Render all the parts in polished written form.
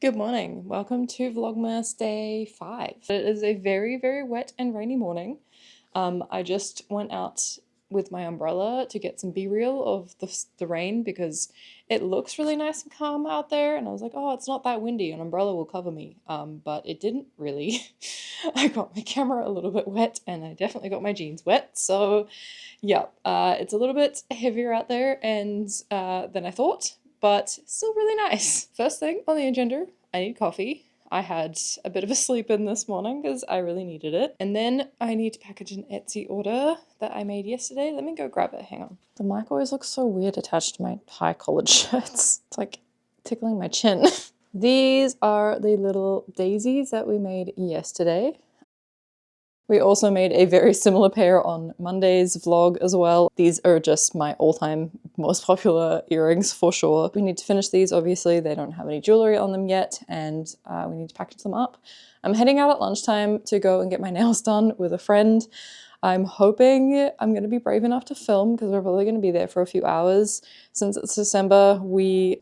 Good morning. Welcome to Vlogmas day 5. It is a very, very wet and rainy morning. I just went out with my umbrella to get some B-reel of the rain because it looks really nice and calm out there, and I was like, oh, it's not that windy, an umbrella will cover me. But it didn't really. I got my camera a little bit wet and I definitely got my jeans wet, so yeah, it's a little bit heavier out there and than I thought, but still really nice. First thing on the agenda, I need coffee. I had a bit of a sleep in this morning because I really needed it. And then I need to package an Etsy order that I made yesterday. Let me go grab it, hang on. The mic always looks so weird attached to my high collared shirts. It's like tickling my chin. These are the little daisies that we made yesterday. We also made a very similar pair on Monday's vlog as well. These are just my all-time most popular earrings for sure. We need to finish these, obviously. They don't have any jewelry on them yet, and we need to package them up. I'm heading out at lunchtime to go and get my nails done with a friend. I'm hoping I'm going to be brave enough to film because we're probably going to be there for a few hours. Since it's December,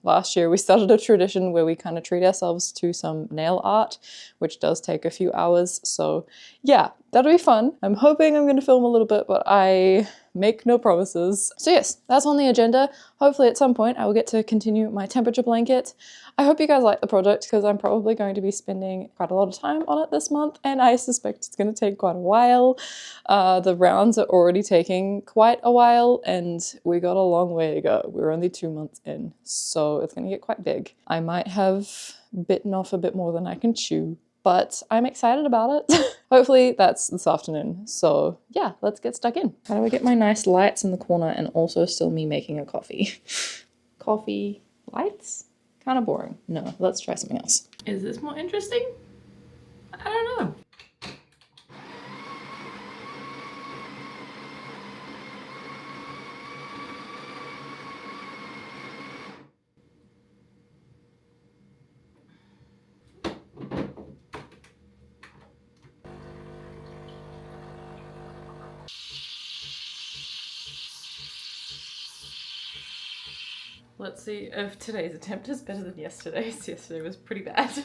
last year we started a tradition where we kind of treat ourselves to some nail art, which does take a few hours. So yeah, that'll be fun. I'm hoping I'm going to film a little bit, but I make no promises. So yes, that's on the agenda. Hopefully at some point I will get to continue my temperature blanket. I hope you guys like the project because I'm probably going to be spending quite a lot of time on it this month, and I suspect it's going to take quite a while. The rounds are already taking quite a while and we got a long way to go. We're only 2 months in, so it's going to get quite big. I might have bitten off a bit more than I can chew, but I'm excited about it. Hopefully that's this afternoon. So yeah, let's get stuck in. How do I get my nice lights in the corner and also still me making a coffee? Coffee lights? Kind of boring. No, let's try something else. Is this more interesting? I don't know. Let's see if today's attempt is better than yesterday's. Yesterday was pretty bad.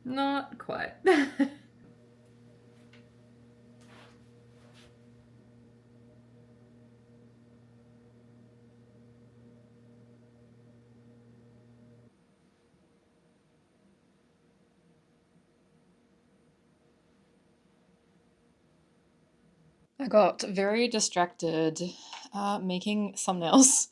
Not quite. I got very distracted making thumbnails.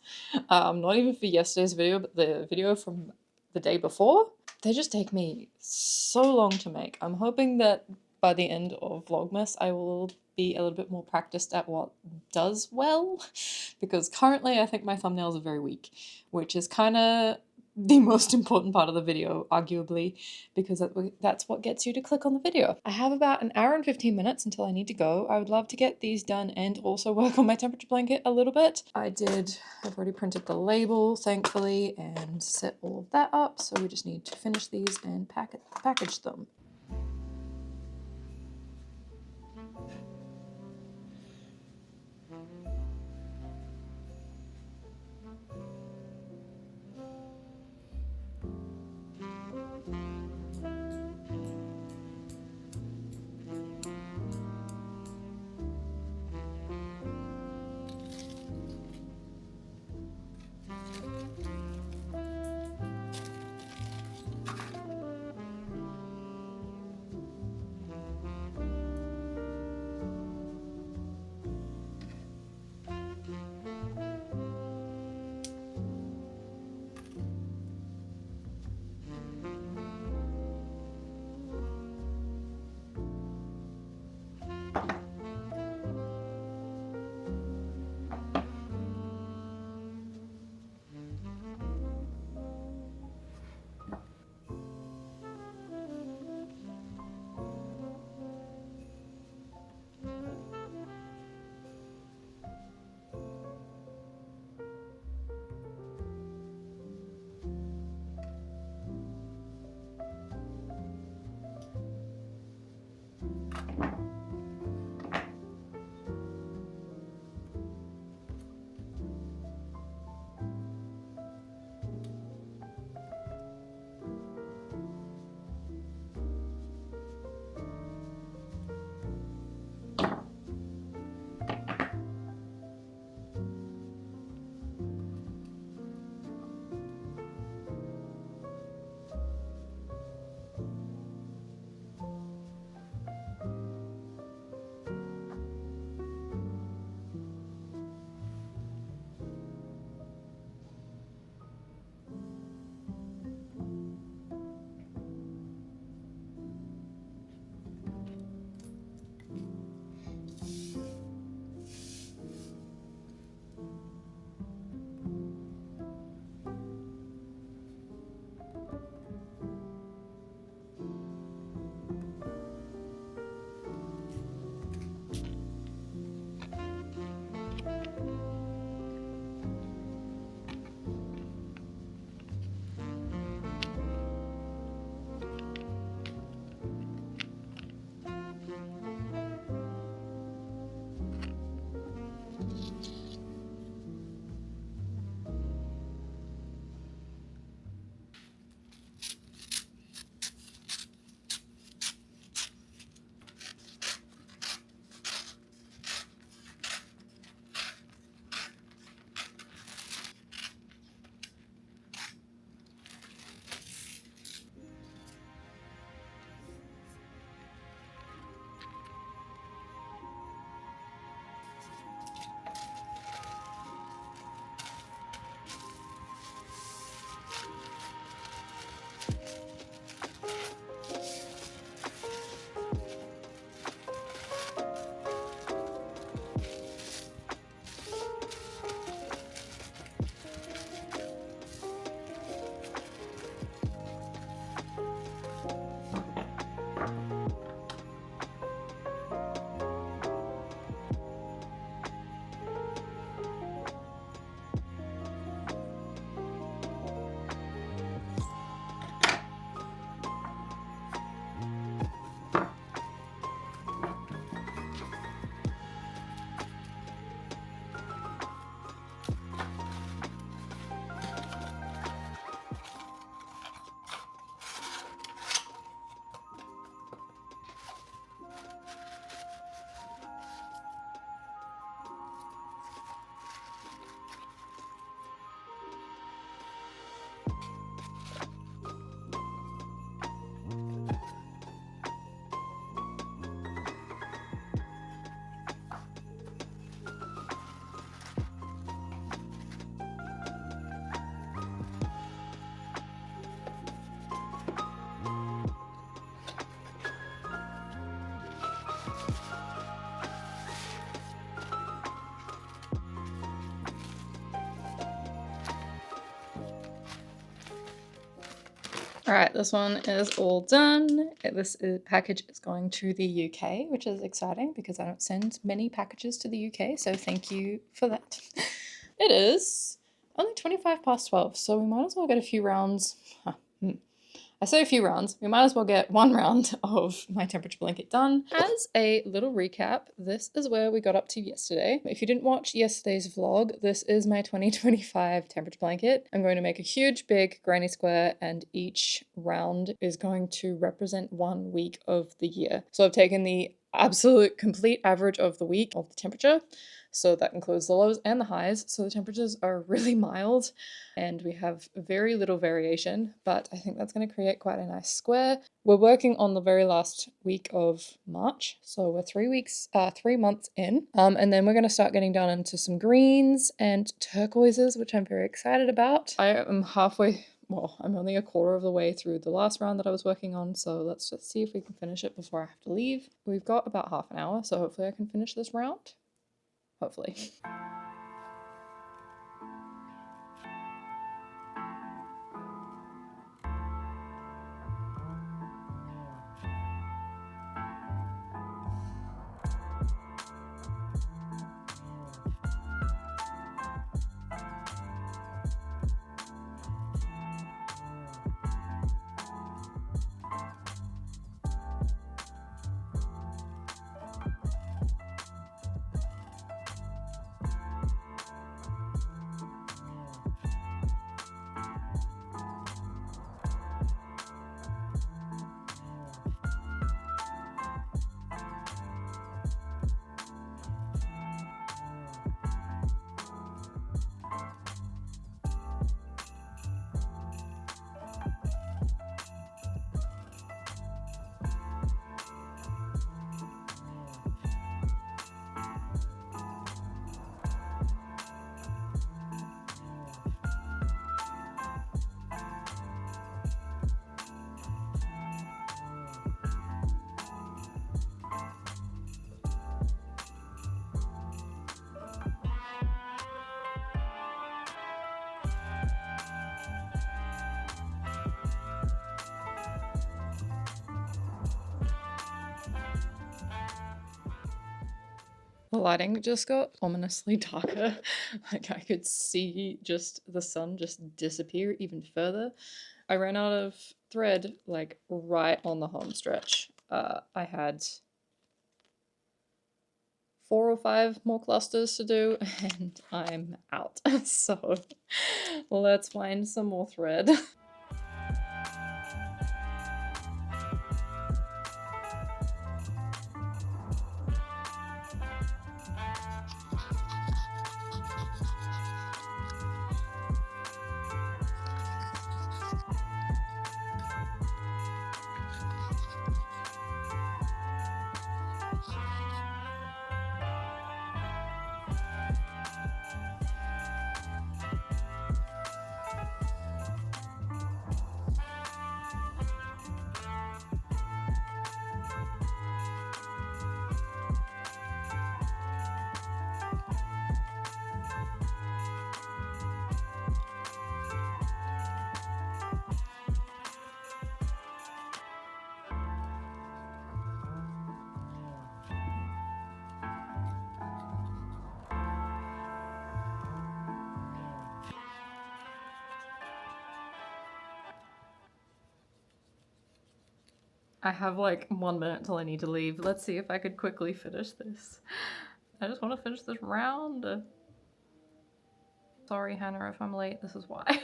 Not even for yesterday's video, but the video from the day before. They just take me so long to make. I'm hoping that by the end of Vlogmas I will be a little bit more practiced at what does well, because currently I think my thumbnails are very weak, which is kind of the most important part of the video, arguably, because that's what gets you to click on the video. I have about an hour and 15 minutes until I need to go. I would love to get these done and also work on my temperature blanket a little bit. I've already printed the label, thankfully, and set all of that up, so we just need to finish these and package them. Alright, this one is all done. Package is going to the UK, which is exciting because I don't send many packages to the UK, so thank you for that. It is only 12, so we might as well get a few rounds. I say a few rounds, we might as well get one round of my temperature blanket done. As a little recap, this is where we got up to yesterday. If you didn't watch yesterday's vlog, this is my 2025 temperature blanket. I'm going to make a huge, big granny square, and each round is going to represent 1 week of the year. So I've taken the absolute complete average of the week of the temperature. So that includes the lows and the highs. So the temperatures are really mild and we have very little variation, but I think that's going to create quite a nice square. We're working on the very last week of March. So we're 3 months in. And then we're going to start getting down into some greens and turquoises, which I'm very excited about. I am I'm only a quarter of the way through the last round that I was working on, so let's just see if we can finish it before I have to leave. We've got about half an hour, so hopefully I can finish this round. Hopefully. The lighting just got ominously darker. Like I could see just the sun just disappear even further. I ran out of thread like right on the home stretch. I had 4 or 5 more clusters to do and I'm out. So let's find some more thread. I have like 1 minute till I need to leave. Let's see if I could quickly finish this. I just want to finish this round. Sorry, Hannah, if I'm late, this is why.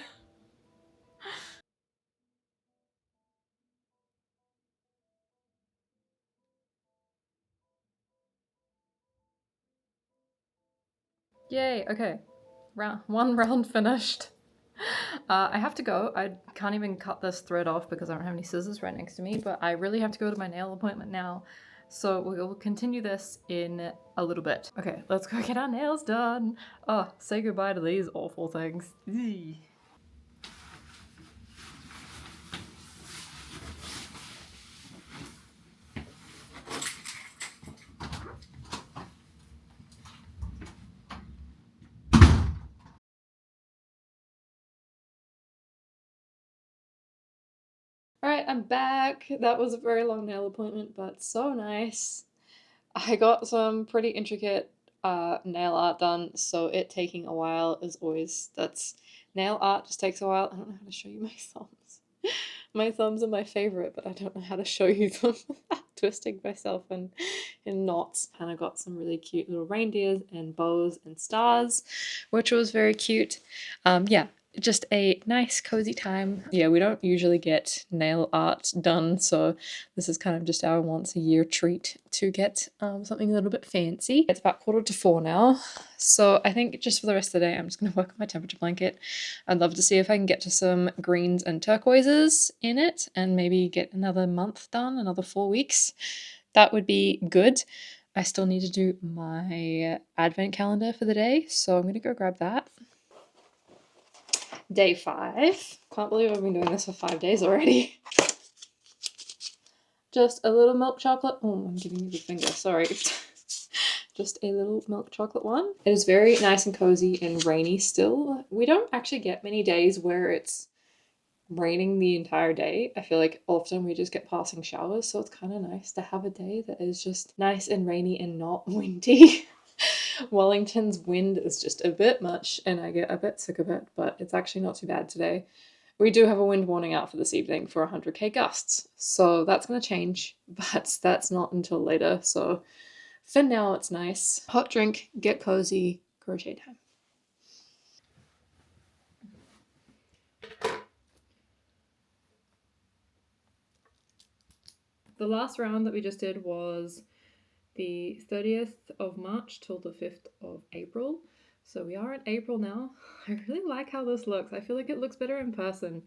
Yay, okay. One round finished. I have to go. I can't even cut this thread off because I don't have any scissors right next to me, but I really have to go to my nail appointment now. So we'll continue this in a little bit. Okay, let's go get our nails done. Oh, say goodbye to these awful things. Eee. Alright, I'm back. That was a very long nail appointment, but so nice. I got some pretty intricate nail art done, so it taking a while is always, that's, nail art just takes a while. I don't know how to show you my thumbs. My thumbs are my favorite, but I don't know how to show you them without twisting myself in knots. Kind of got some really cute little reindeers and bows and stars, which was very cute. Yeah, just a nice cozy time. Yeah, we don't usually get nail art done, so this is kind of just our once a year treat to get something a little bit fancy. It's about 4:45 now, so I think just for the rest of the day I'm just going to work on my temperature blanket. I'd love to see if I can get to some greens and turquoises in it and maybe get another month done, another 4 weeks. That would be good. I still need to do my advent calendar for the day, so I'm going to go grab that. Day 5. Can't believe I've been doing this for 5 days already. Just a little milk chocolate. Oh, I'm giving you the finger, sorry. Just a little milk chocolate one. It is very nice and cozy and rainy still. We don't actually get many days where it's raining the entire day. I feel like often we just get passing showers, so it's kind of nice to have a day that is just nice and rainy and not windy. Wellington's wind is just a bit much and I get a bit sick of it, but it's actually not too bad today. We do have a wind warning out for this evening for 100k gusts, so that's going to change, but that's not until later, so for now it's nice. Hot drink, get cozy, crochet time. The last round that we just did was the 30th of March till the 5th of April. So we are in April now. I really like how this looks. I feel like it looks better in person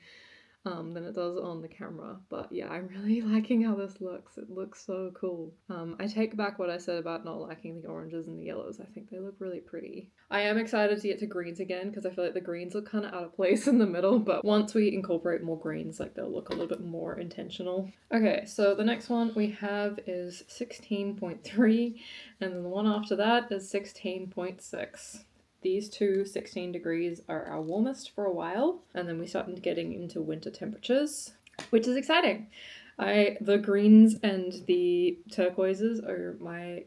than it does on the camera. But yeah, I'm really liking how this looks. It looks so cool. I take back what I said about not liking the oranges and the yellows. I think they look really pretty. I am excited to get to greens again because I feel like the greens look kind of out of place in the middle, but once we incorporate more greens, like they'll look a little bit more intentional. Okay, so the next one we have is 16.3, and then the one after that is 16.6. These two 16 degrees are our warmest for a while, and then we started getting into winter temperatures, which is exciting. The greens and the turquoises are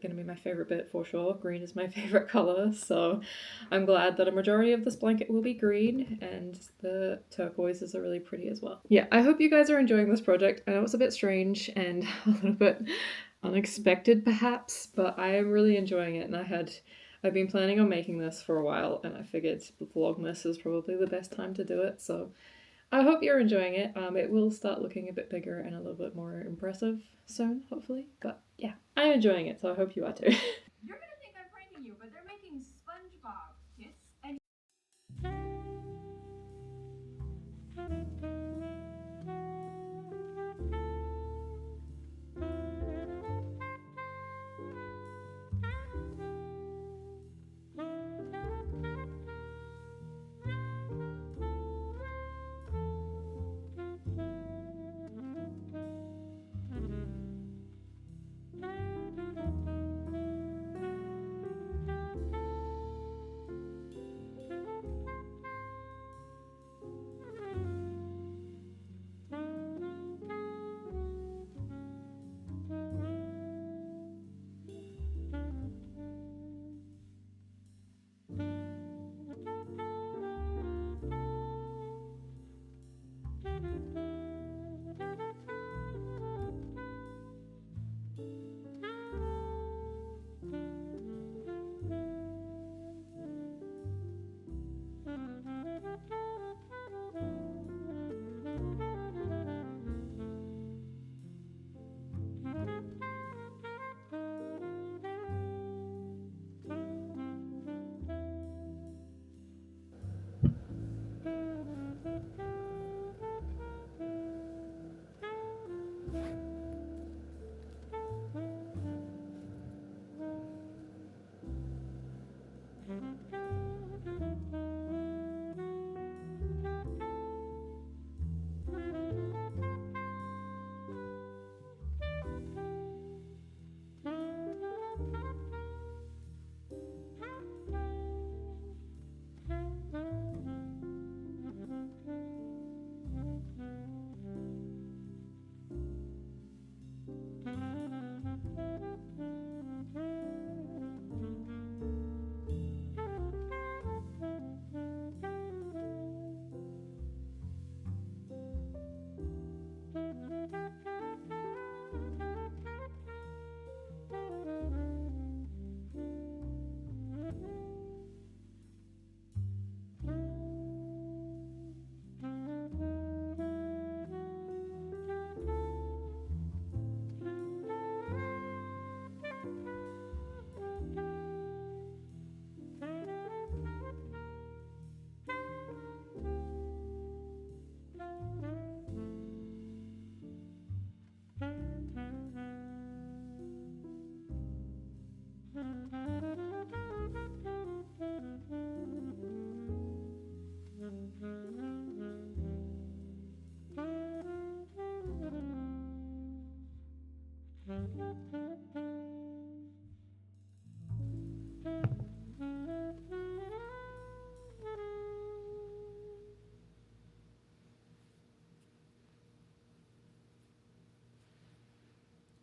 gonna be my favorite bit for sure. Green is my favorite color, so I'm glad that a majority of this blanket will be green, and the turquoises are really pretty as well. Yeah, I hope you guys are enjoying this project. I know it's a bit strange and a little bit unexpected perhaps, but I am really enjoying it, and I've been planning on making this for a while, and I figured Vlogmas is probably the best time to do it, so I hope you're enjoying it. It will start looking a bit bigger and a little bit more impressive soon, hopefully, but yeah, I'm enjoying it, so I hope you are too. You're gonna think I'm pranking you, but they're making SpongeBob kits, and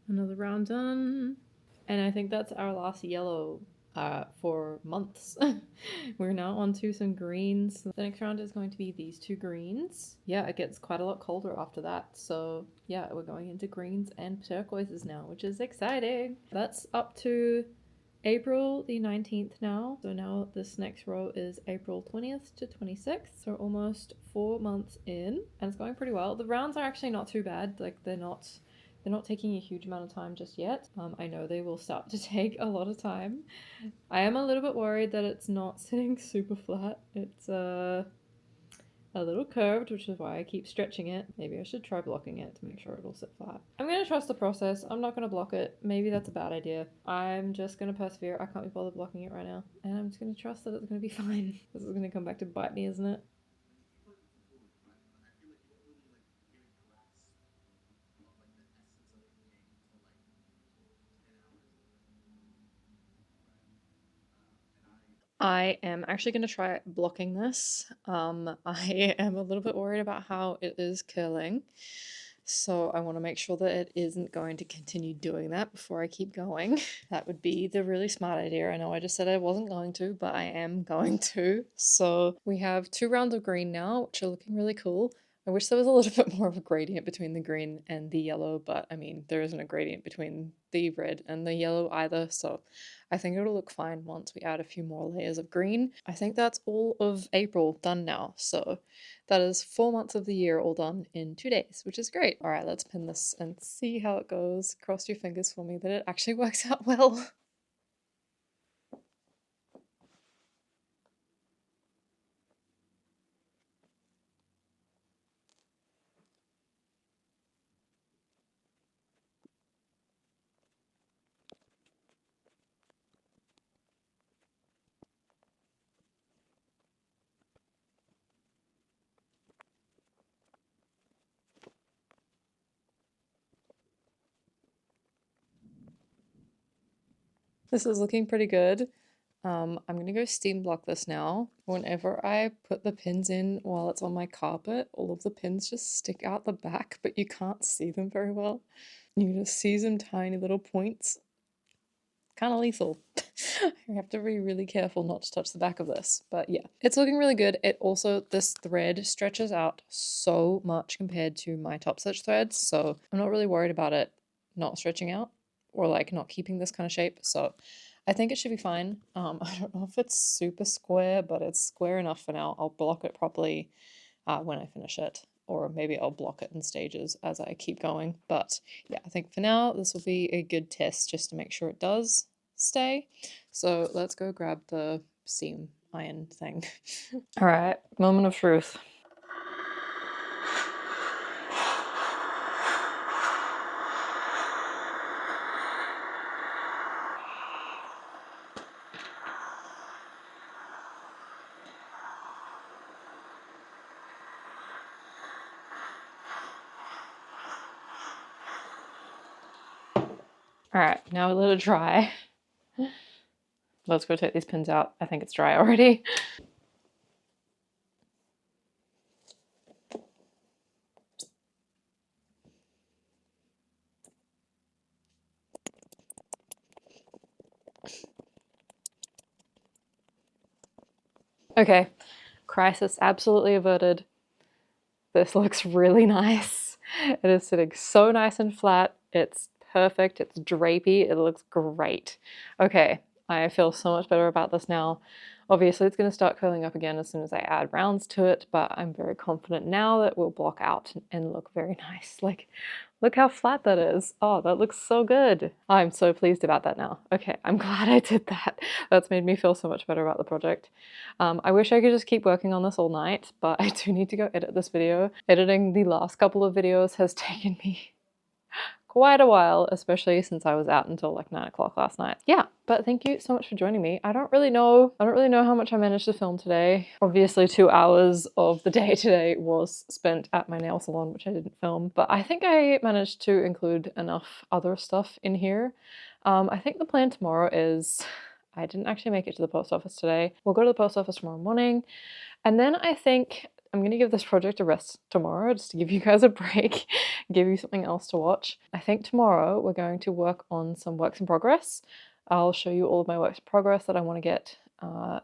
Another round done. And I think that's our last yellow for months. We're now on to some greens. The next round is going to be these two greens. Yeah, it gets quite a lot colder after that. So yeah, we're going into greens and turquoises now, which is exciting. That's up to April the 19th now. So now this next row is April 20th to 26th. So almost 4 months in, and it's going pretty well. The rounds are actually not too bad. Like they're not taking a huge amount of time just yet. I know they will start to take a lot of time. I am a little bit worried that it's not sitting super flat. It's a little curved, which is why I keep stretching it. Maybe I should try blocking it to make sure it'll sit flat. I'm gonna trust the process. I'm not gonna block it. Maybe that's a bad idea. I'm just gonna persevere. I can't be bothered blocking it right now. And I'm just gonna trust that it's gonna be fine. This is gonna come back to bite me, isn't it? I am actually going to try blocking this. I am a little bit worried about how it is curling. So I want to make sure that it isn't going to continue doing that before I keep going. That would be the really smart idea. I know I just said I wasn't going to, but I am going to. So we have 2 rounds of green now, which are looking really cool. I wish there was a little bit more of a gradient between the green and the yellow, but I mean, there isn't a gradient between the red and the yellow either, so I think it'll look fine once we add a few more layers of green. I think that's all of April done now, so that is 4 months of the year all done in 2 days, which is great. All right, let's pin this and see how it goes. Cross your fingers for me that it actually works out well. This is looking pretty good. I'm gonna go steam block this now. Whenever I put the pins in while it's on my carpet, all of the pins just stick out the back, but you can't see them very well. You can just see some tiny little points. Kind of lethal. You have to be really careful not to touch the back of this. But yeah, it's looking really good. It also, this thread stretches out so much compared to my top stitch threads, so I'm not really worried about it not stretching out or like not keeping this kind of shape. So I think it should be fine. I don't know if it's super square, but it's square enough for now. I'll block it properly when I finish it, or maybe I'll block it in stages as I keep going. But yeah, I think for now this will be a good test just to make sure it does stay. So let's go grab the steam iron thing. All right, moment of truth. All right, now we let it dry. Let's go take these pins out. I think it's dry already. Okay, crisis absolutely averted. This looks really nice. It is sitting so nice and flat. It's perfect. It's drapey. It looks great. Okay, I feel so much better about this now. Obviously, it's going to start curling up again as soon as I add rounds to it, but I'm very confident now that we'll block out and look very nice. Like, look how flat that is. Oh, that looks so good. I'm so pleased about that now. Okay, I'm glad I did that. That's made me feel so much better about the project. I wish I could just keep working on this all night, but I do need to go edit this video. Editing the last couple of videos has taken me quite a while, especially since I was out until like 9 o'clock last night. Yeah, but thank you so much for joining me. I don't really know how much I managed to film today. Obviously 2 hours of the day today was spent at my nail salon, which I didn't film, but I think I managed to include enough other stuff in here. I think the plan tomorrow is, I didn't actually make it to the post office today. We'll go to the post office tomorrow morning, and then I think I'm going to give this project a rest tomorrow just to give you guys a break, give you something else to watch. I think tomorrow we're going to work on some works in progress. I'll show you all of my works in progress that I want to get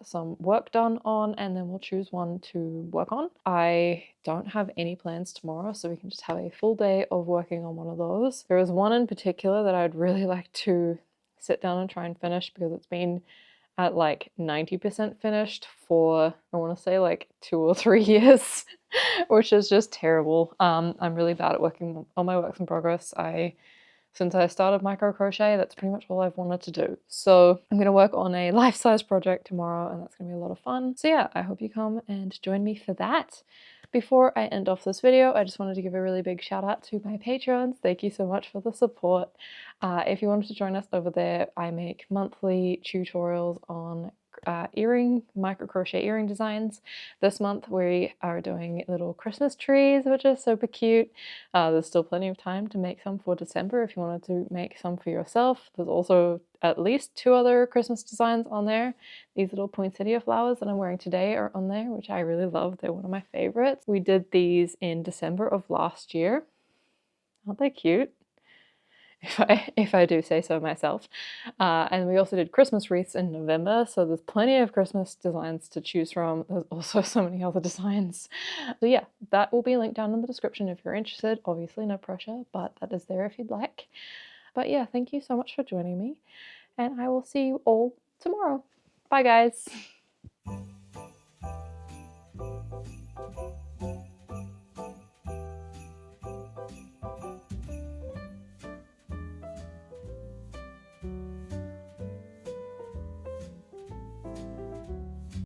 some work done on, and then we'll choose one to work on. I don't have any plans tomorrow, so we can just have a full day of working on one of those. There is one in particular that I'd really like to sit down and try and finish because it's been at like 90% finished for, I want to say like 2 or 3 years, which is just terrible. I'm really bad at working on my works in progress. Since I started micro crochet, that's pretty much all I've wanted to do. So I'm going to work on a life-size project tomorrow, and that's going to be a lot of fun. So yeah, I hope you come and join me for that. Before I end off this video, I just wanted to give a really big shout out to my patrons. Thank you so much for the support. If you wanted to join us over there, I make monthly tutorials on micro crochet earring designs. This month we are doing little Christmas trees, which is super cute. There's still plenty of time to make some for December if you wanted to make some for yourself. There's also at least 2 other Christmas designs on there. These little poinsettia flowers that I'm wearing today are on there, which I really love. They're one of my favorites. We did these in December of last year. Aren't they cute? If I do say so myself. And we also did Christmas wreaths in November, so there's plenty of Christmas designs to choose from. There's also so many other designs. So yeah, that will be linked down in the description if you're interested. Obviously no pressure, but that is there if you'd like. But yeah, thank you so much for joining me, and I will see you all tomorrow. Bye guys!